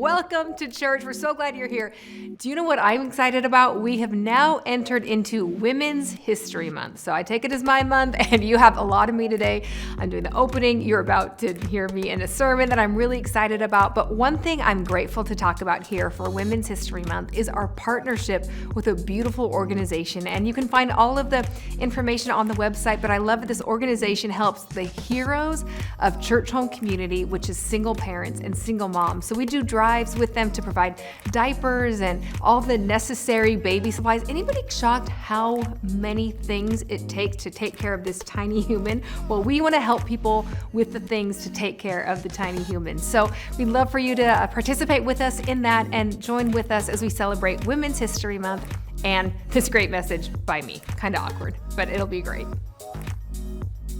Welcome to church. We're so glad you're here. Do you know what I'm excited about? We have now entered into Women's History Month. So I take it as my month, and you have a lot of me today. I'm doing the opening. You're about to hear me in a sermon that I'm really excited about. But one thing I'm grateful to talk about here for Women's History Month is our partnership with a beautiful organization. And you can find all of the information on the website, but I love that this organization helps the heroes of Churchome community, which is single parents and single moms. So we do drives with them to provide diapers and all the necessary baby supplies. Anybody shocked how many things it takes to take care of this tiny human? Well, we want to help people with the things to take care of the tiny humans. So we'd love for you to participate with us in that and join with us as we celebrate Women's History Month and this great message by me. Kind of awkward, but it'll be great.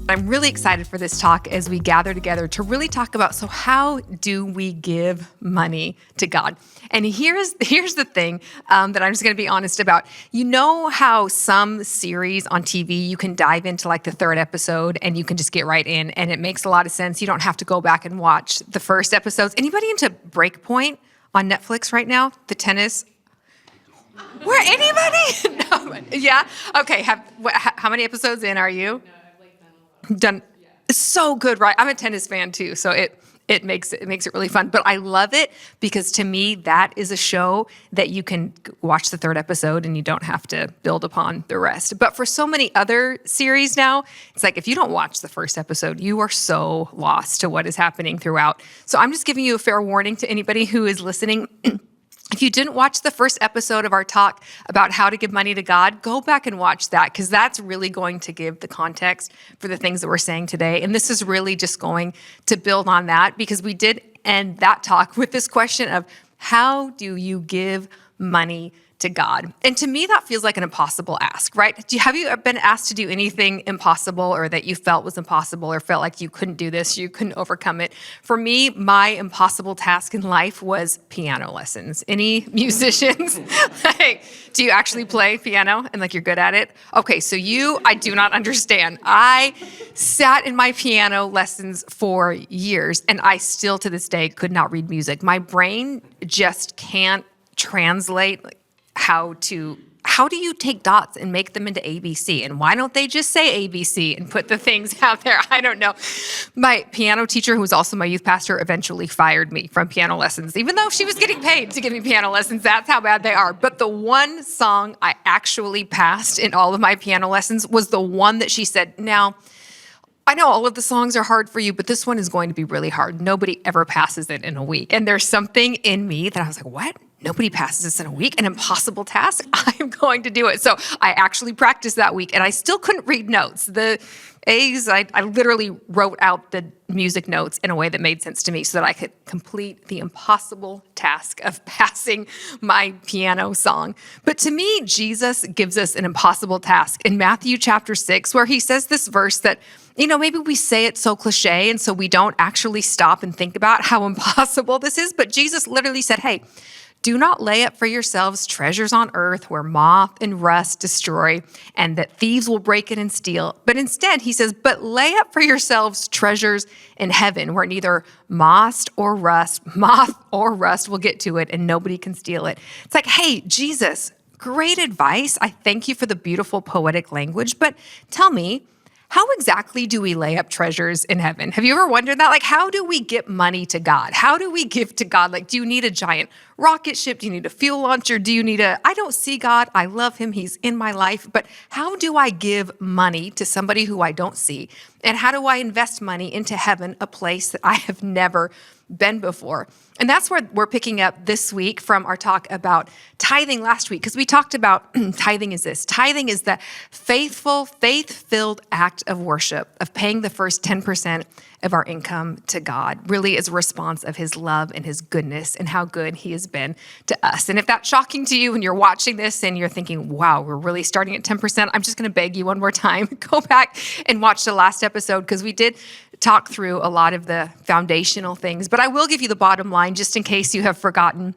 I'm really excited for this talk as we gather together to really talk about, so how do we give money to God? And here's the thing that I'm just going to be honest about. You know how some series on TV, you can dive into like the third episode and you can just get right in and it makes a lot of sense. You don't have to go back and watch the first episodes. Anybody into Breakpoint on Netflix right now? The tennis? Where, anybody? No. Yeah? Okay. How many episodes in are you? Done. It's so good, right? I'm a tennis fan too, so it makes it really fun. But I love it because to me, that is a show that you can watch the third episode and you don't have to build upon the rest. But for so many other series now, it's like if you don't watch the first episode, you are so lost to what is happening throughout. So I'm just giving you a fair warning to anybody who is listening. If you didn't watch the first episode of our talk about how to give money to God, go back and watch that because that's really going to give the context for the things that we're saying today. And this is really just going to build on that because we did end that talk with this question of how do you give money to God? And to me, that feels like an impossible ask, right? Have you been asked to do anything impossible or that you felt was impossible or felt like you couldn't do this, you couldn't overcome it? For me, my impossible task in life was piano lessons. Any musicians? Like, do you actually play piano and like you're good at it? Okay, so I do not understand. I sat in my piano lessons for years and I still to this day could not read music. My brain just can't translate how do you take dots and make them into ABC? And why don't they just say ABC and put the things out there? I don't know. My piano teacher, who was also my youth pastor, eventually fired me from piano lessons, even though she was getting paid to give me piano lessons. That's how bad they are. But the one song I actually passed in all of my piano lessons was the one that she said, now, I know all of the songs are hard for you, but this one is going to be really hard. Nobody ever passes it in a week. And there's something in me that I was like, what? Nobody passes this in a week? An impossible task? I'm going to do it. So I actually practiced that week and I still couldn't read notes. The A's, I literally wrote out the music notes in a way that made sense to me so that I could complete the impossible task of passing my piano song. But to me, Jesus gives us an impossible task in Matthew chapter 6, where he says this verse that, maybe we say it so cliche and so we don't actually stop and think about how impossible this is. But Jesus literally said, hey, do not lay up for yourselves treasures on earth where moth and rust destroy and that thieves will break in and steal. But instead, he says, but lay up for yourselves treasures in heaven where neither moth or rust will get to it and nobody can steal it. It's like, hey, Jesus, great advice. I thank you for the beautiful poetic language, but tell me, how exactly do we lay up treasures in heaven? Have you ever wondered that? Like, how do we get money to God? How do we give to God? Like, do you need a giant rocket ship? Do you need a fuel launcher? I don't see God. I love him. He's in my life. But how do I give money to somebody who I don't see? And how do I invest money into heaven, a place that I have never been before? And that's where we're picking up this week from our talk about tithing last week, because we talked about tithing is this. Tithing is the faithful, faith-filled act of worship, of paying the first 10% of our income to God, really as a response of his love and his goodness and how good he has been to us. And if that's shocking to you and you're watching this and you're thinking, wow, we're really starting at 10%, I'm just going to beg you one more time, go back and watch the last episode because we did talk through a lot of the foundational things. But I will give you the bottom line just in case you have forgotten.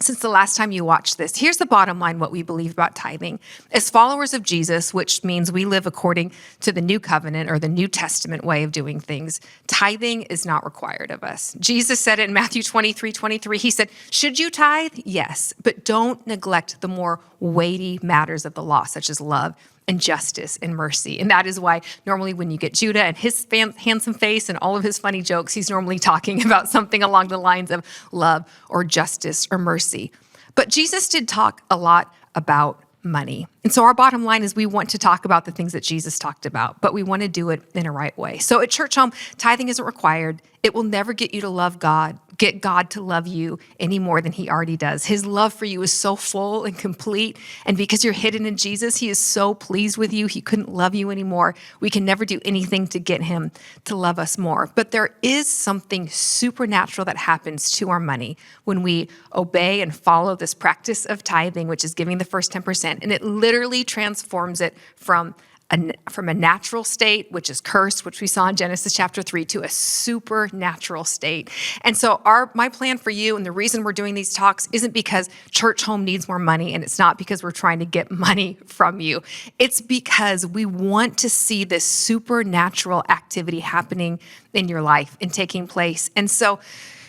since the last time you watched this, here's the bottom line, what we believe about tithing. As followers of Jesus, which means we live according to the new covenant or the New Testament way of doing things, tithing is not required of us. Jesus said it in Matthew 23:23. He said, should you tithe? Yes, but don't neglect the more weighty matters of the law, such as love and justice and mercy. And that is why normally when you get Judah and his handsome face and all of his funny jokes, he's normally talking about something along the lines of love or justice or mercy. But Jesus did talk a lot about money. And so our bottom line is we want to talk about the things that Jesus talked about, but we want to do it in a right way. So at Churchome, tithing isn't required. It will never get you to love God, get God to love you any more than he already does. His love for you is so full and complete. And because you're hidden in Jesus, he is so pleased with you. He couldn't love you anymore. We can never do anything to get him to love us more. But there is something supernatural that happens to our money when we obey and follow this practice of tithing, which is giving the first 10%. And it literally transforms it from a natural state, which is cursed, which we saw in Genesis chapter 3, to a supernatural state. And so my plan for you, and the reason we're doing these talks, isn't because Churchome needs more money, and it's not because we're trying to get money from you. It's because we want to see this supernatural activity happening in your life and taking place. And so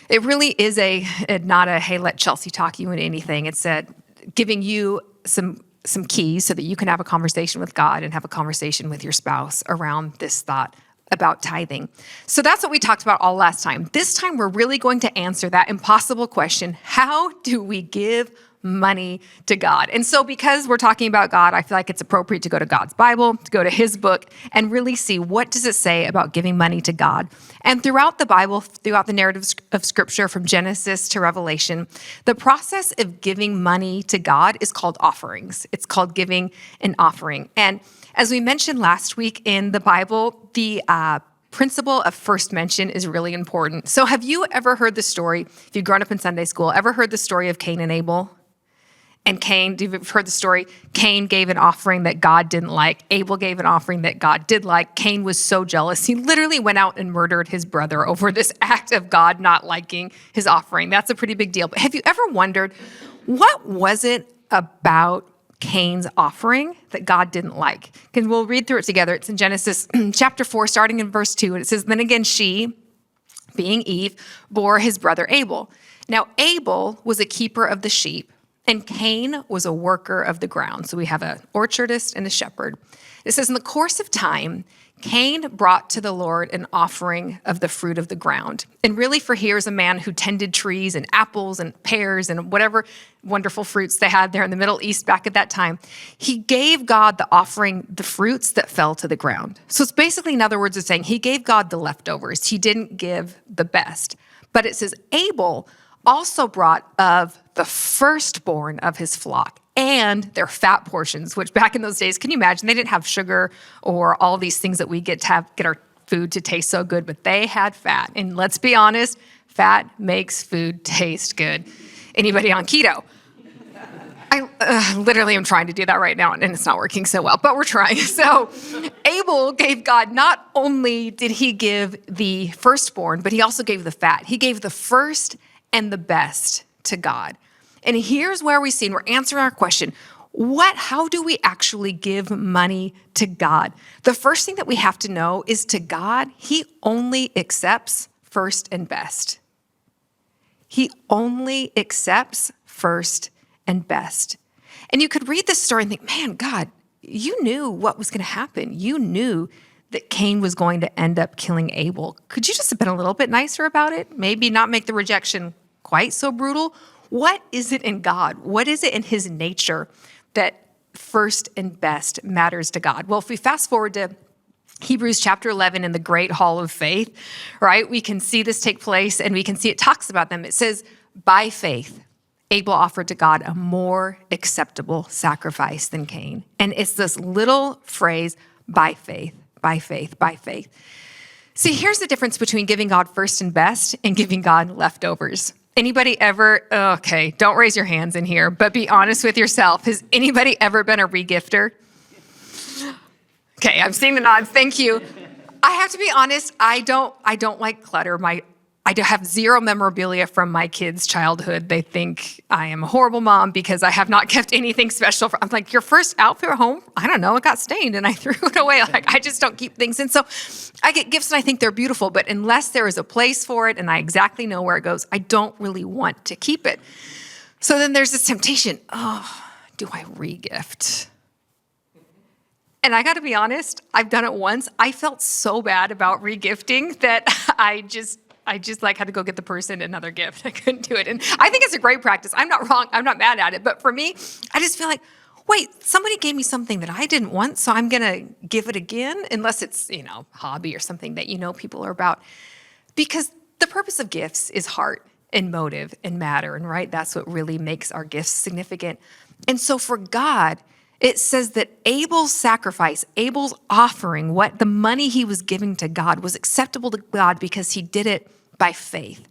it really is not a, hey, let Chelsea talk you into anything. It's giving you some keys so that you can have a conversation with God and have a conversation with your spouse around this thought about tithing. So that's what we talked about all last time. This time, we're really going to answer that impossible question: how do we give money to God? And so because we're talking about God, I feel like it's appropriate to go to God's Bible, to go to his book, and really see what does it say about giving money to God. And throughout the Bible, throughout the narratives of Scripture from Genesis to Revelation, the process of giving money to God is called offerings. It's called giving an offering. And as we mentioned last week in the Bible, the principle of first mention is really important. So have you ever heard the story, if you've grown up in Sunday school, ever heard the story of Cain and Abel? And Cain, you've heard the story, Cain gave an offering that God didn't like. Abel gave an offering that God did like. Cain was so jealous, he literally went out and murdered his brother over this act of God not liking his offering. That's a pretty big deal. But have you ever wondered, what was it about Cain's offering that God didn't like? Because we'll read through it together. It's in Genesis chapter 4, starting in verse 2. And it says, then again, she, being Eve, bore his brother Abel. Now Abel was a keeper of the sheep, and Cain was a worker of the ground. So we have an orchardist and a shepherd. It says, in the course of time, Cain brought to the Lord an offering of the fruit of the ground. And really for here is a man who tended trees and apples and pears and whatever wonderful fruits they had there in the Middle East back at that time. He gave God the offering, the fruits that fell to the ground. So it's basically, in other words, it's saying he gave God the leftovers. He didn't give the best. But it says Abel also brought of the firstborn of his flock and their fat portions, which back in those days, can you imagine? They didn't have sugar or all these things that we get our food to taste so good, but they had fat. And let's be honest, fat makes food taste good. Anybody on keto? I literally am trying to do that right now, and it's not working so well, but we're trying. So Abel gave God, not only did he give the firstborn, but he also gave the fat. He gave the first and the best to God. And here's where we see, and we're answering our question, how do we actually give money to God? The first thing that we have to know is to God, he only accepts first and best. He only accepts first and best. And you could read this story and think, man, God, you knew what was going to happen. You knew that Cain was going to end up killing Abel. Could you just have been a little bit nicer about it? Maybe not make the rejection quite so brutal? What is it in God? What is it in his nature that first and best matters to God? Well, if we fast forward to Hebrews chapter 11 in the great hall of faith, right? We can see this take place and we can see it talks about them. It says, by faith, Abel offered to God a more acceptable sacrifice than Cain. And it's this little phrase, by faith, by faith, by faith. See, here's the difference between giving God first and best and giving God leftovers. Anybody ever, okay, don't raise your hands in here, but be honest with yourself. Has anybody ever been a regifter? Okay, I'm seeing the nods. Thank you. I have to be honest, I don't like clutter. My I have zero memorabilia from my kids' childhood. They think I am a horrible mom because I have not kept anything special. I'm like, your first outfit at home? I don't know. It got stained and I threw it away. Like, I just don't keep things. And so I get gifts and I think they're beautiful, but unless there is a place for it and I exactly know where it goes, I don't really want to keep it. So then there's this temptation. Oh, do I re-gift? And I got to be honest, I've done it once. I felt so bad about re-gifting that I just like had to go get the person another gift. I couldn't do it. And I think it's a great practice. I'm not wrong. I'm not mad at it. But for me, I just feel like, wait, somebody gave me something that I didn't want, so I'm going to give it again, unless it's, hobby or something that people are about. Because the purpose of gifts is heart and motive and matter. And right, that's what really makes our gifts significant. And so for God, it says that Abel's sacrifice, Abel's offering, what the money he was giving to God was acceptable to God because he did it by faith.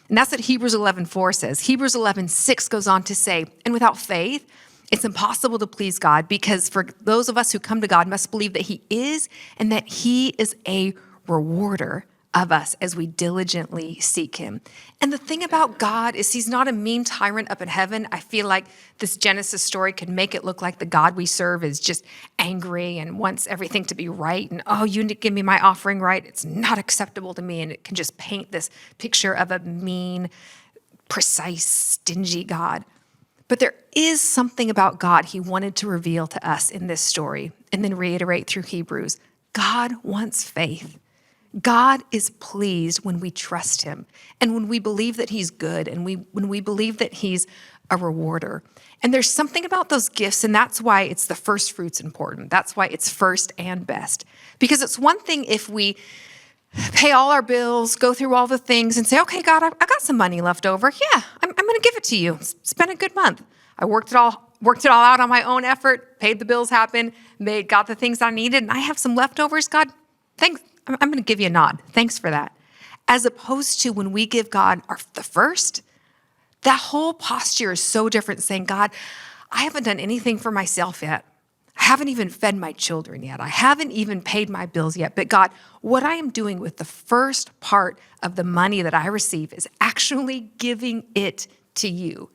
And that's what Hebrews 11:4 says. Hebrews 11:6 goes on to say, and without faith, it's impossible to please God because for those of us who come to God must believe that he is and that he is a rewarder of us as we diligently seek him. And the thing about God is he's not a mean tyrant up in heaven. I feel like this Genesis story could make it look like the God we serve is just angry and wants everything to be right. And, oh, you didn't give me my offering right. It's not acceptable to me. And it can just paint this picture of a mean, precise, stingy God. But there is something about God he wanted to reveal to us in this story and then reiterate through Hebrews. God wants faith. God is pleased when we trust him and when we believe that he's good and when we believe that he's a rewarder. And there's something about those gifts, and that's why it's the first fruits important. That's why it's first and best. Because it's one thing if we pay all our bills, go through all the things and say, okay, God, I got some money left over. Yeah, I'm going to give it to you. It's been a good month. I worked it all out on my own effort, paid the bills happen, got the things I needed, and I have some leftovers. God, thanks. I'm going to give you a nod. Thanks for that. As opposed to when we give God the first, that whole posture is so different, saying, God, I haven't done anything for myself yet. I haven't even fed my children yet. I haven't even paid my bills yet. But God, what I am doing with the first part of the money that I receive is actually giving it to you.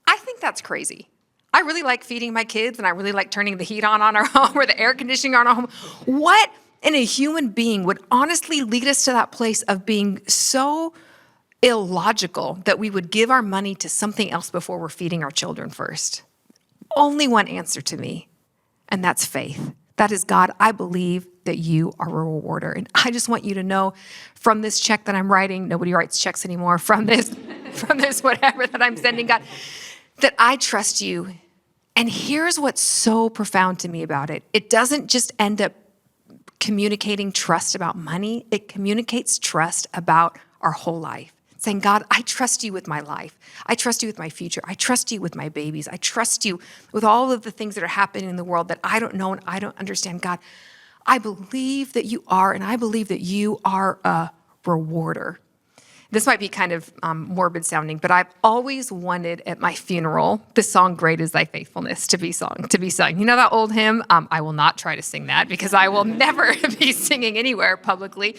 I think that's crazy. I really like feeding my kids, and I really like turning the heat on our home or the air conditioning on our home. What in a human being would honestly lead us to that place of being so illogical that we would give our money to something else before we're feeding our children first? Only one answer to me, and that's faith. That is, God, I believe that you are a rewarder. And I just want you to know from this check that I'm writing, nobody writes checks anymore, from this whatever that I'm sending, God, that I trust you. And here's what's so profound to me about it. It doesn't just end up communicating trust about money. It communicates trust about our whole life. Saying, God, I trust you with my life. I trust you with my future. I trust you with my babies. I trust you with all of the things that are happening in the world that I don't know and I don't understand. God, I believe that you are, and I believe that you are a rewarder. This might be kind of morbid sounding, but I've always wanted at my funeral the song "Great Is Thy Faithfulness" to be sung. You know that old hymn? I will not try to sing that because I will never be singing anywhere publicly.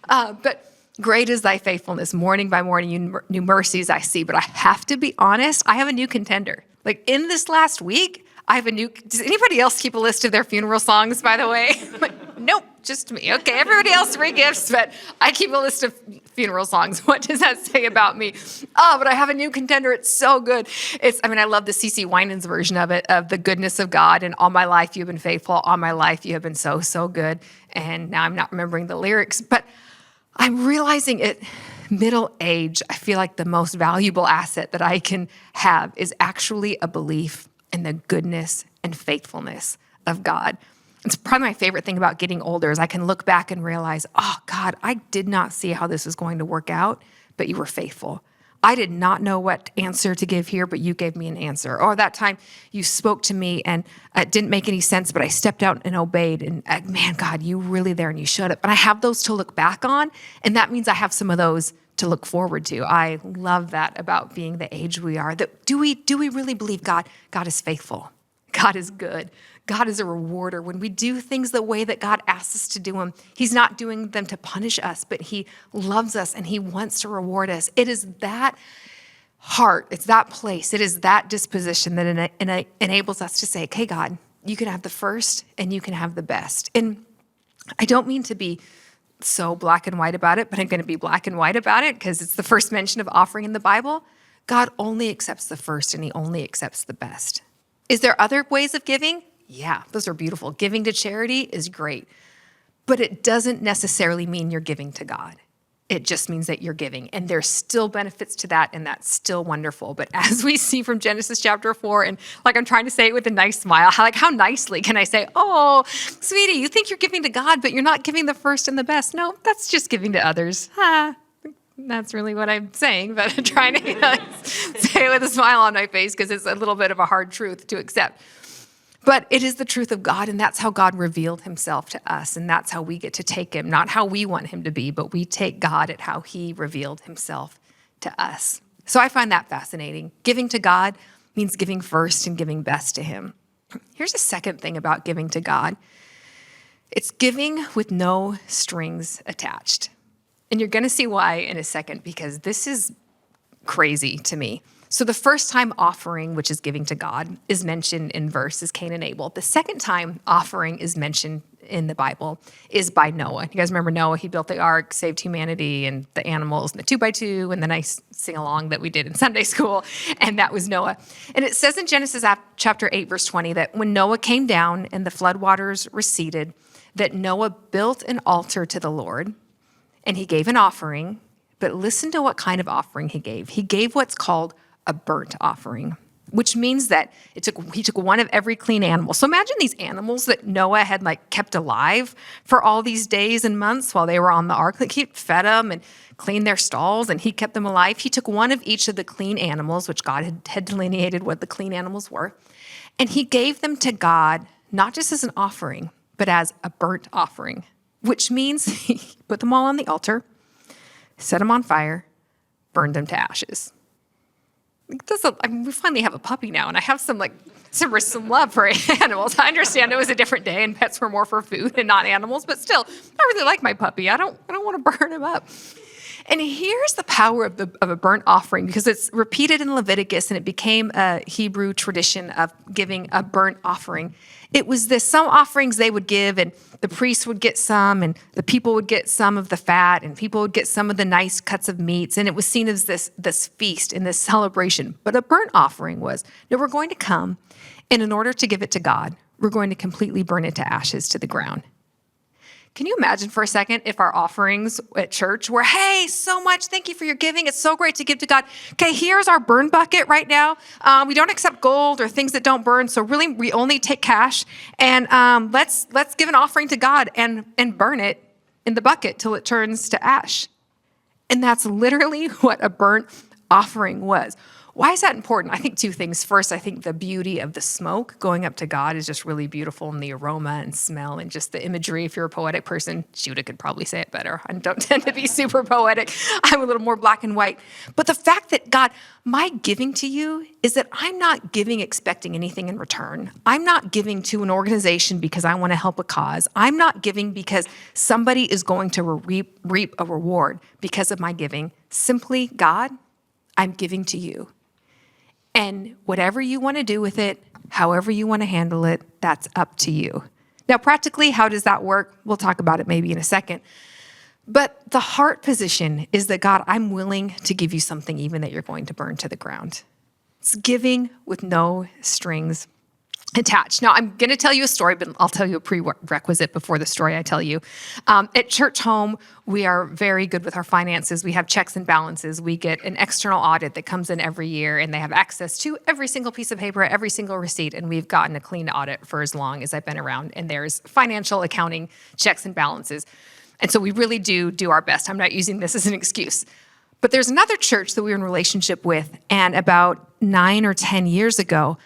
But great is thy faithfulness, morning by morning, new mercies I see. But I have to be honest, I have a new contender. Like in this last week, does anybody else keep a list of their funeral songs, by the way? Nope, just me. Okay, everybody else re-gifts, but I keep a list of funeral songs. What does that say about me? Oh, but I have a new contender. It's so good. I love the CeCe Winans version of it, of the goodness of God. And all my life you've been faithful. All my life you have been so, so good. And now I'm not remembering the lyrics, but I'm realizing at middle age, I feel like the most valuable asset that I can have is actually a belief in the goodness and faithfulness of God. It's probably my favorite thing about getting older is I can look back and realize, oh God, I did not see how this was going to work out, but you were faithful. I did not know what answer to give here, but you gave me an answer. Or that time you spoke to me and it didn't make any sense, but I stepped out and obeyed. And man, God, you were really there and you showed up. And I have those to look back on. And that means I have some of those to look forward to. I love that about being the age we are. That do we really believe God is faithful? God is good. God is a rewarder. When we do things the way that God asks us to do them, he's not doing them to punish us, but he loves us and he wants to reward us. It is that heart, it's that place, it is that disposition that enables us to say, okay, God, you can have the first and you can have the best. And I don't mean to be so black and white about it, but I'm going to be black and white about it because it's the first mention of offering in the Bible. God only accepts the first and he only accepts the best. Is there other ways of giving? Yeah, those are beautiful. Giving to charity is great, but it doesn't necessarily mean you're giving to God. It just means that you're giving, and there's still benefits to that, and that's still wonderful. But as we see from Genesis chapter 4, and like I'm trying to say it with a nice smile, how nicely can I say, oh, sweetie, you think you're giving to God, but you're not giving the first and the best. No, that's just giving to others. That's really what I'm saying, but I'm trying to say it with a smile on my face because it's a little bit of a hard truth to accept. But it is the truth of God, and that's how God revealed himself to us, and that's how we get to take him, not how we want him to be, but we take God at how he revealed himself to us. So I find that fascinating. Giving to God means giving first and giving best to him. Here's a second thing about giving to God. It's giving with no strings attached. And you're going to see why in a second, because this is crazy to me. So the first time offering, which is giving to God, is mentioned in verse is Cain and Abel. The second time offering is mentioned in the Bible is by Noah. You guys remember Noah? He built the ark, saved humanity and the animals and the 2x2 and the nice sing-along that we did in Sunday school, and that was Noah. And it says in Genesis chapter 8, verse 20, that when Noah came down and the floodwaters receded, that Noah built an altar to the Lord, and he gave an offering, but listen to what kind of offering he gave. He gave what's called a burnt offering, which means that he took one of every clean animal. So imagine these animals that Noah had kept alive for all these days and months while they were on the ark. He fed them and cleaned their stalls, and he kept them alive. He took one of each of the clean animals, which God had delineated what the clean animals were, and he gave them to God, not just as an offering, but as a burnt offering, which means he put them all on the altar, set them on fire, burned them to ashes. We finally have a puppy now, and I have some love for animals. I understand it was a different day, and pets were more for food and not animals, but still, I really like my puppy. I don't want to burn him up. And here's the power of a burnt offering, because it's repeated in Leviticus, and it became a Hebrew tradition of giving a burnt offering. It was some offerings they would give, and the priests would get some, and the people would get some of the fat, and people would get some of the nice cuts of meats, and it was seen as this feast and this celebration. But a burnt offering was, no, we're going to come, and in order to give it to God, we're going to completely burn it to ashes to the ground. Can you imagine for a second if our offerings at church were, hey, so much, thank you for your giving. It's so great to give to God. Okay, here's our burn bucket right now. We don't accept gold or things that don't burn, so really we only take cash. And let's give an offering to God and burn it in the bucket till it turns to ash. And that's literally what a burnt offering was. Why is that important? I think two things. First, I think the beauty of the smoke going up to God is just really beautiful, and the aroma and smell and just the imagery. If you're a poetic person, Judah could probably say it better. I don't tend to be super poetic. I'm a little more black and white. But the fact that, God, my giving to you is that I'm not giving expecting anything in return. I'm not giving to an organization because I want to help a cause. I'm not giving because somebody is going to reap a reward because of my giving. Simply, God, I'm giving to you. And whatever you want to do with it, however you want to handle it, that's up to you. Now, practically, how does that work? We'll talk about it maybe in a second. But the heart position is that, God, I'm willing to give you something even that you're going to burn to the ground. It's giving with no strings attached. Now, I'm going to tell you a story, but I'll tell you a prerequisite before the story I tell you. At Churchome, we are very good with our finances. We have checks and balances. We get an external audit that comes in every year, and they have access to every single piece of paper, every single receipt, and we've gotten a clean audit for as long as I've been around, and there's financial accounting checks and balances. And so we really do our best. I'm not using this as an excuse. But there's another church that we were in relationship with, and about 9 or 10 years ago,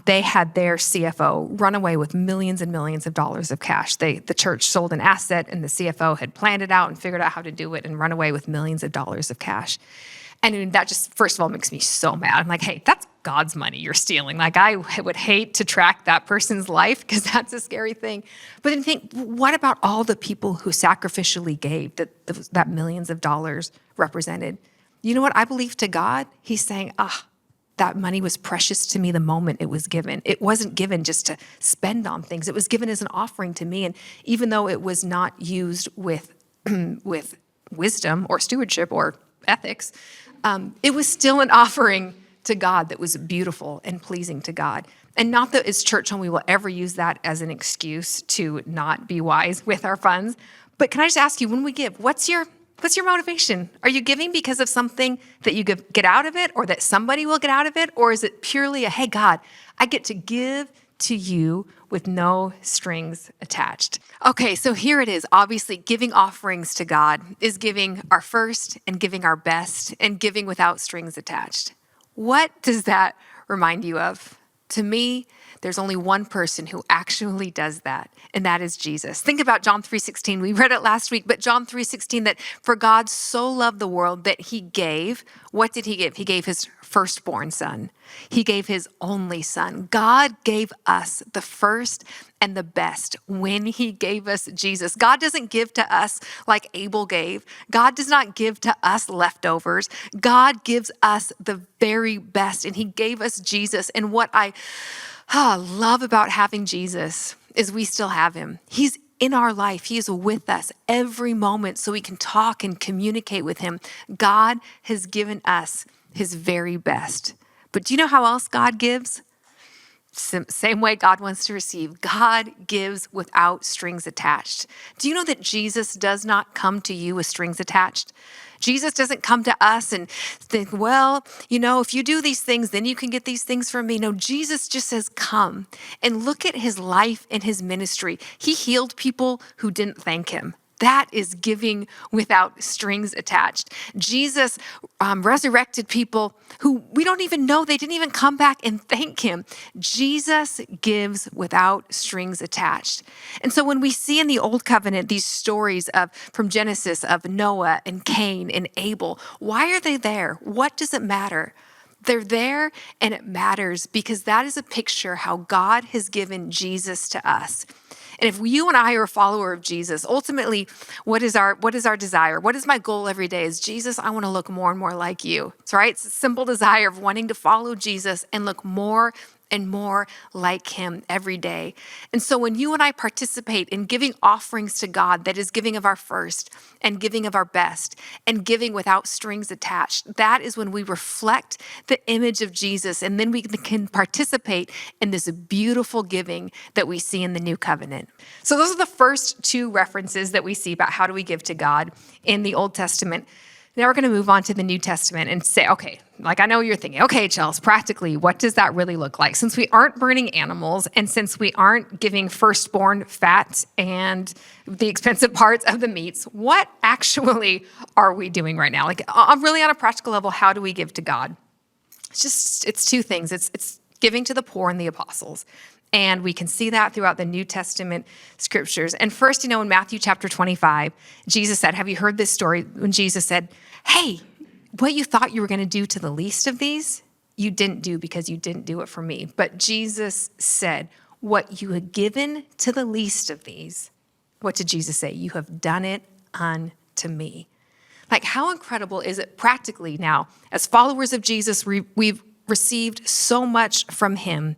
they had their CFO run away with millions and millions of dollars of cash. The church sold an asset, and the CFO had planned it out and figured out how to do it and run away with millions of dollars of cash. And that just, first of all, makes me so mad. I'm like, hey, that's God's money you're stealing. Like, I would hate to track that person's life because that's a scary thing. But then think, what about all the people who sacrificially gave that millions of dollars represented? You know what? I believe to God, he's saying, that money was precious to me the moment it was given. It wasn't given just to spend on things. It was given as an offering to me. And even though it was not used with wisdom or stewardship or ethics, it was still an offering to God that was beautiful and pleasing to God. And not that as Churchome we will ever use that as an excuse to not be wise with our funds. But can I just ask you, when we give, what's your motivation? Are you giving because of something that you get out of it, or that somebody will get out of it? Or is it purely hey, God, I get to give to you with no strings attached? Okay, so here it is. Obviously, giving offerings to God is giving our first and giving our best and giving without strings attached. What does that remind you of? To me, there's only one person who actually does that, and that is Jesus. Think about John 3:16. We read it last week, but John 3:16, that for God so loved the world that he gave. What did he give? He gave his firstborn son. He gave his only son. God gave us the first and the best when he gave us Jesus. God doesn't give to us like Abel gave. God does not give to us leftovers. God gives us the very best, and he gave us Jesus. And what I love about having Jesus is we still have him. He's in our life. He is with us every moment so we can talk and communicate with him. God has given us his very best. But do you know how else God gives? Same way God wants to receive. God gives without strings attached. Do you know that Jesus does not come to you with strings attached? Jesus doesn't come to us and think, well, if you do these things, then you can get these things from me. No, Jesus just says, come. And look at his life and his ministry. He healed people who didn't thank him. That is giving without strings attached. Jesus resurrected people who we don't even know. They didn't even come back and thank him. Jesus gives without strings attached. And so when we see in the Old Covenant these stories from Genesis of Noah and Cain and Abel, why are they there? What does it matter? They're there, and it matters because that is a picture how God has given Jesus to us. And if you and I are a follower of Jesus, ultimately, what is our desire? What is my goal every day? Is Jesus, I want to look more and more like you. It's right. It's a simple desire of wanting to follow Jesus and look more and more like him every day. And so when you and I participate in giving offerings to God, that is giving of our first and giving of our best and giving without strings attached, that is when we reflect the image of Jesus. And then we can participate in this beautiful giving that we see in the new covenant. So those are the first two references that we see about how do we give to God in the Old Testament. Now we're going to move on to the New Testament and say, okay, like I know you're thinking, okay, Chels, practically, what does that really look like? Since we aren't burning animals and since we aren't giving firstborn fat and the expensive parts of the meats, what actually are we doing right now? Like really on a practical level, how do we give to God? It's two things. It's giving to the poor and the apostles. And we can see that throughout the New Testament scriptures. And first, in Matthew chapter 25, Jesus said, have you heard this story when Jesus said, hey, what you thought you were going to do to the least of these, you didn't do because you didn't do it for me. But Jesus said, what you had given to the least of these, what did Jesus say? You have done it unto me. Like, how incredible is it practically now, as followers of Jesus, we've received so much from him,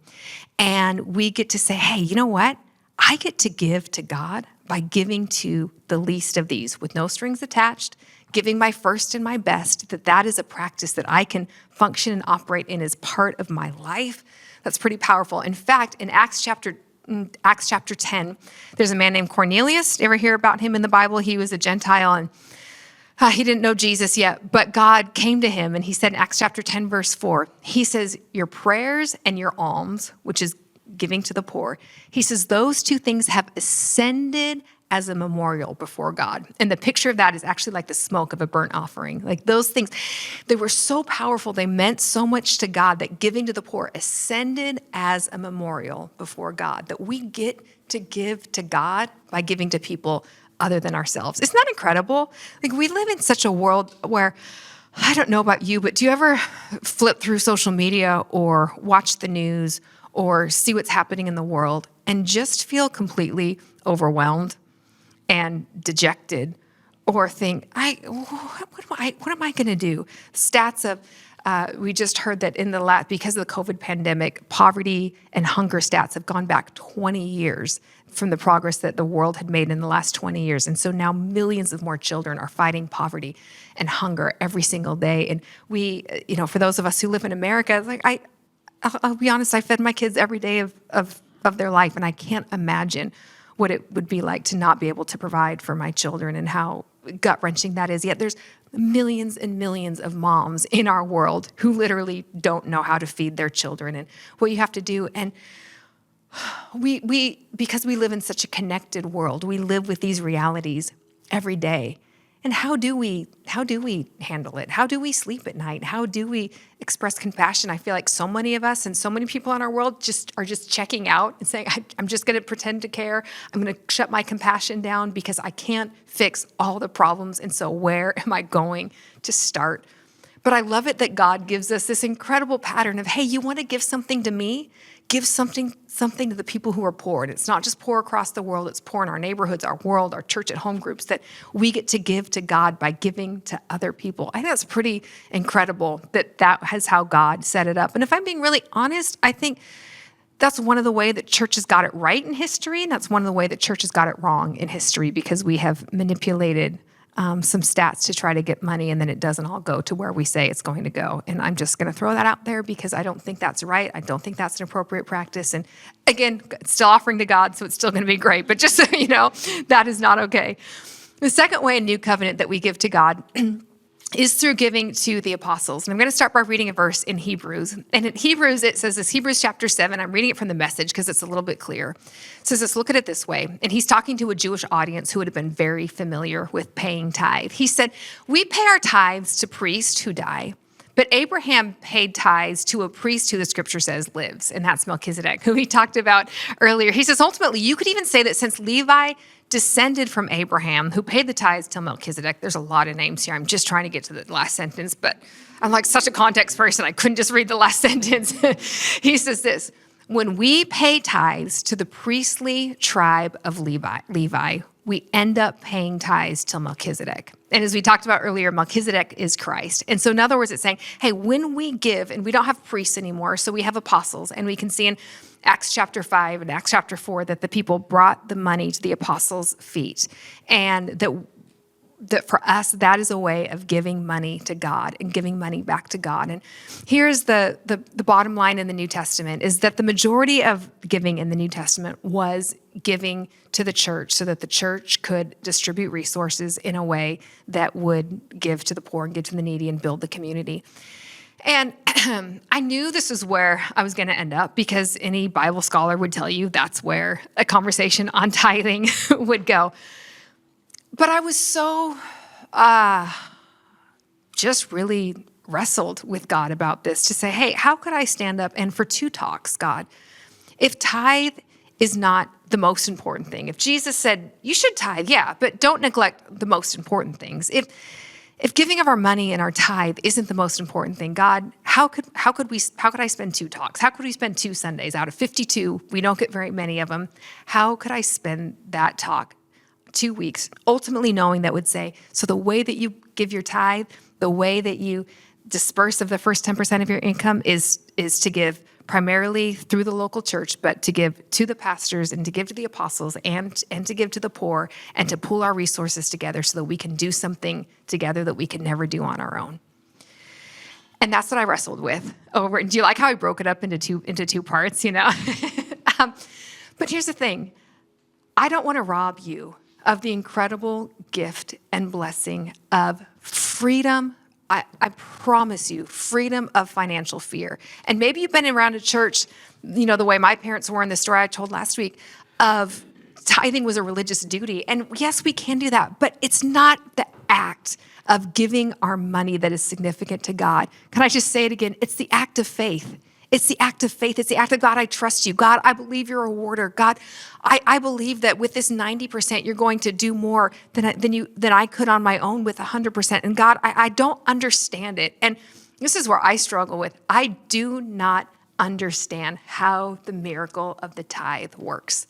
and we get to say, hey, you know what? I get to give to God by giving to the least of these with no strings attached, giving my first and my best, that is a practice that I can function and operate in as part of my life. That's pretty powerful. In fact, in Acts chapter 10, there's a man named Cornelius. You ever hear about him in the Bible? He was a Gentile, and he didn't know Jesus yet, but God came to him, and he said in Acts chapter 10, verse 4, he says, your prayers and your alms, which is giving to the poor, he says, those two things have ascended as a memorial before God. And the picture of that is actually like the smoke of a burnt offering. Like those things, they were so powerful, they meant so much to God that giving to the poor ascended as a memorial before God, that we get to give to God by giving to people other than ourselves. Isn't that incredible? Like we live in such a world where I don't know about you, but do you ever flip through social media or watch the news or see what's happening in the world and just feel completely overwhelmed and dejected, or think, what am I going to do? Stats of we just heard that because of the COVID pandemic, poverty and hunger stats have gone back 20 years from the progress that the world had made in the last 20 years. And so now millions of more children are fighting poverty and hunger every single day. And we, for those of us who live in America, like I'll be honest, I fed my kids every day of their life, and I can't imagine what it would be like to not be able to provide for my children and how gut-wrenching that is. Yet there's millions and millions of moms in our world who literally don't know how to feed their children and what you have to do. And we because we live in such a connected world, we live with these realities every day. And how do we handle it? How do we sleep at night? How do we express compassion? I feel like so many of us and so many people in our world are just checking out and saying, I'm just going to pretend to care. I'm going to shut my compassion down because I can't fix all the problems. And so where am I going to start? But I love it that God gives us this incredible pattern of, hey, you want to give something to me? Give something to the people who are poor. And it's not just poor across the world, it's poor in our neighborhoods, our world, our church at home groups, that we get to give to God by giving to other people. I think that's pretty incredible that is how God set it up. And if I'm being really honest, I think that's one of the ways that churches got it right in history, and that's one of the ways that churches got it wrong in history, because we have manipulated some stats to try to get money, and then it doesn't all go to where we say it's going to go. And I'm just going to throw that out there because I don't think that's right. I don't think that's an appropriate practice. And again, it's still offering to God, so it's still going to be great. But just so you know, that is not okay. The second way in New Covenant that we give to God is through giving to the apostles. And I'm going to start by reading a verse in Hebrews. And in Hebrews, it says this, Hebrews chapter 7, I'm reading it from the Message because it's a little bit clear. It says this, look at it this way. And he's talking to a Jewish audience who would have been very familiar with paying tithe. He said, we pay our tithes to priests who die, but Abraham paid tithes to a priest who the scripture says lives, and that's Melchizedek, who we talked about earlier. He says, ultimately, you could even say that since Levi descended from Abraham, who paid the tithes to Melchizedek. There's a lot of names here. I'm just trying to get to the last sentence, but I'm like such a context person, I couldn't just read the last sentence. He says this, when we pay tithes to the priestly tribe of Levi, we end up paying tithes to Melchizedek. And as we talked about earlier, Melchizedek is Christ. And so in other words, it's saying, hey, when we give, and we don't have priests anymore, so we have apostles, and we can see in Acts chapter 5 and Acts chapter 4 that the people brought the money to the apostles' feet. And that for us, that is a way of giving money to God and giving money back to God. And here's the bottom line in the New Testament is that the majority of giving in the New Testament was giving to the church so that the church could distribute resources in a way that would give to the poor and give to the needy and build the community. And I knew this is where I was going to end up because any Bible scholar would tell you that's where a conversation on tithing would go. But I was so just really wrestled with God about this to say, hey, how could I stand up and for two talks, God, if tithe is not the most important thing, if Jesus said you should tithe, yeah, but don't neglect the most important things. If giving of our money and our tithe isn't the most important thing, God, how could I spend two talks? How could we spend 2 Sundays out of 52? We don't get very many of them. How could I spend that talk 2 weeks, ultimately knowing that would say, so the way that you give your tithe, the way that you disperse of the first 10% of your income is to give primarily through the local church, but to give to the pastors and to give to the apostles and to give to the poor and to pool our resources together so that we can do something together that we could never do on our own. And that's what I wrestled with over. Do you like how I broke it up into two parts, you know? But here's the thing. I don't want to rob you of the incredible gift and blessing of freedom. I promise you, freedom of financial fear. And maybe you've been around a church, you know, the way my parents were in the story I told last week, of tithing was a religious duty. And yes, we can do that, but it's not the act of giving our money that is significant to God. Can I just say it again? It's the act of faith. It's the act of faith. It's the act of, God, I trust you. God, I believe you're a rewarder. God, I believe that with this 90%, you're going to do more than I could on my own with 100%. And God, I don't understand it. And this is where I struggle with. I do not understand how the miracle of the tithe works.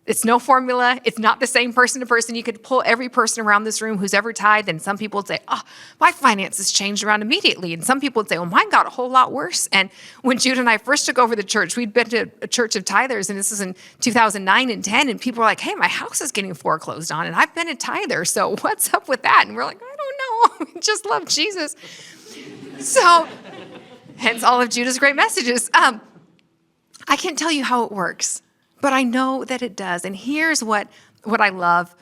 It's no formula. It's not the same person to person. You could pull every person around this room who's ever tithed, and some people would say, oh, my finances changed around immediately. And some people would say, well, mine got a whole lot worse. And when Jude and I first took over the church, we'd been to a church of tithers, and this is in 2009 and 10, and people were like, hey, my house is getting foreclosed on, and I've been a tither, so what's up with that? And we're like, I don't know. We just love Jesus. So, hence all of Judah's great messages. I can't tell you how it works, but I know that it does. And here's what I love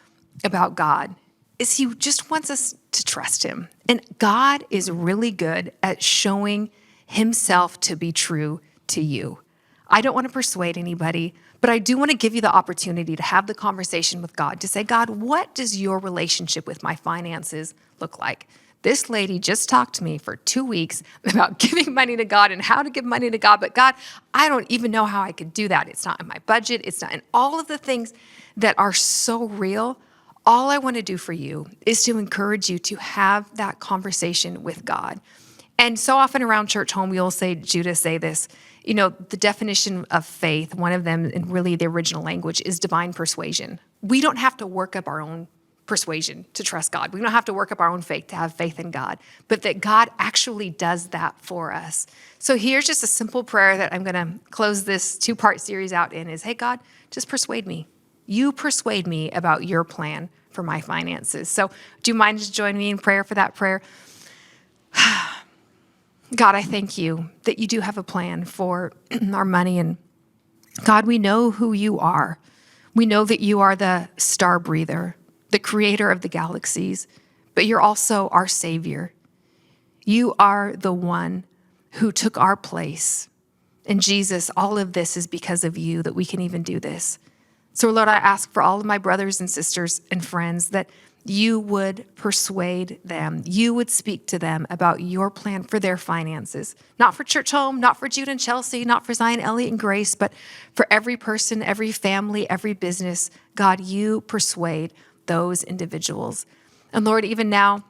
about God is he just wants us to trust him. And God is really good at showing himself to be true to you. I don't want to persuade anybody, but I do want to give you the opportunity to have the conversation with God, to say, God, what does your relationship with my finances look like? This lady just talked to me for 2 weeks about giving money to God and how to give money to God. But God, I don't even know how I could do that. It's not in my budget. It's not in all of the things that are so real. All I want to do for you is to encourage you to have that conversation with God. And so often around Churchome, we'll say, Judah say this, you know, the definition of faith, one of them in really the original language is divine persuasion. We don't have to work up our own persuasion to trust God. We don't have to work up our own faith to have faith in God, but that God actually does that for us. So here's just a simple prayer that I'm going to close this 2-part series out in is, hey, God, just persuade me. You persuade me about your plan for my finances. So do you mind just joining me in prayer for that prayer? God, I thank you that you do have a plan for our money. And God, we know who you are. We know that you are the star breather, the creator of the galaxies, but you're also our Savior. You are the one who took our place. And Jesus, all of this is because of you that we can even do this. So Lord, I ask for all of my brothers and sisters and friends that you would persuade them. You would speak to them about your plan for their finances, not for Churchome, not for Jude and Chelsea, not for Zion, Elliott, and Grace, but for every person, every family, every business. God, you persuade those individuals. And Lord, even now,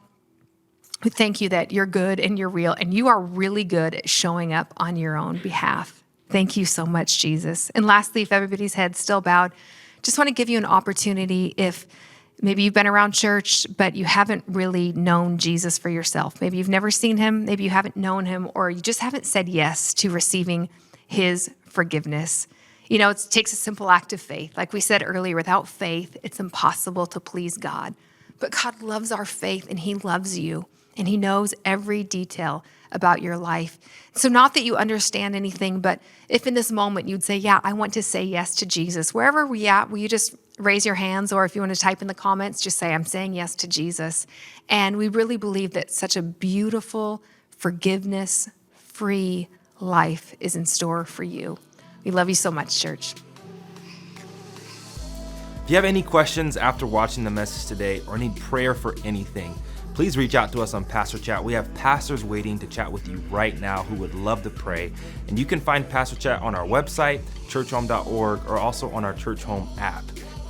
we thank you that you're good and you're real, and you are really good at showing up on your own behalf. Thank you so much, Jesus. And lastly, if everybody's head's still bowed, just want to give you an opportunity if maybe you've been around church, but you haven't really known Jesus for yourself. Maybe you've never seen him, maybe you haven't known him, or you just haven't said yes to receiving his forgiveness. You know, it takes a simple act of faith. Like we said earlier, without faith, it's impossible to please God. But God loves our faith, and he loves you, and he knows every detail about your life. So not that you understand anything, but if in this moment you'd say, yeah, I want to say yes to Jesus, wherever we at, will you just raise your hands, or if you want to type in the comments, just say, I'm saying yes to Jesus. And we really believe that such a beautiful, forgiveness-free life is in store for you. We love you so much, church. If you have any questions after watching the message today or need prayer for anything, please reach out to us on Pastor Chat. We have pastors waiting to chat with you right now who would love to pray. And you can find Pastor Chat on our website, churchome.org, or also on our Churchome app.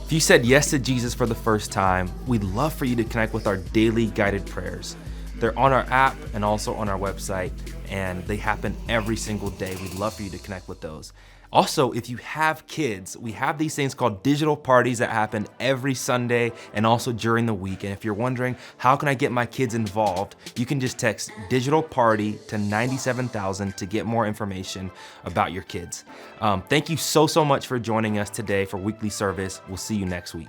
If you said yes to Jesus for the first time, we'd love for you to connect with our daily guided prayers. They're on our app and also on our website, and they happen every single day. We'd love for you to connect with those. Also, if you have kids, we have these things called digital parties that happen every Sunday and also during the week. And if you're wondering, how can I get my kids involved? You can just text digital party to 97,000 to get more information about your kids. Thank you so much for joining us today for weekly service. We'll see you next week.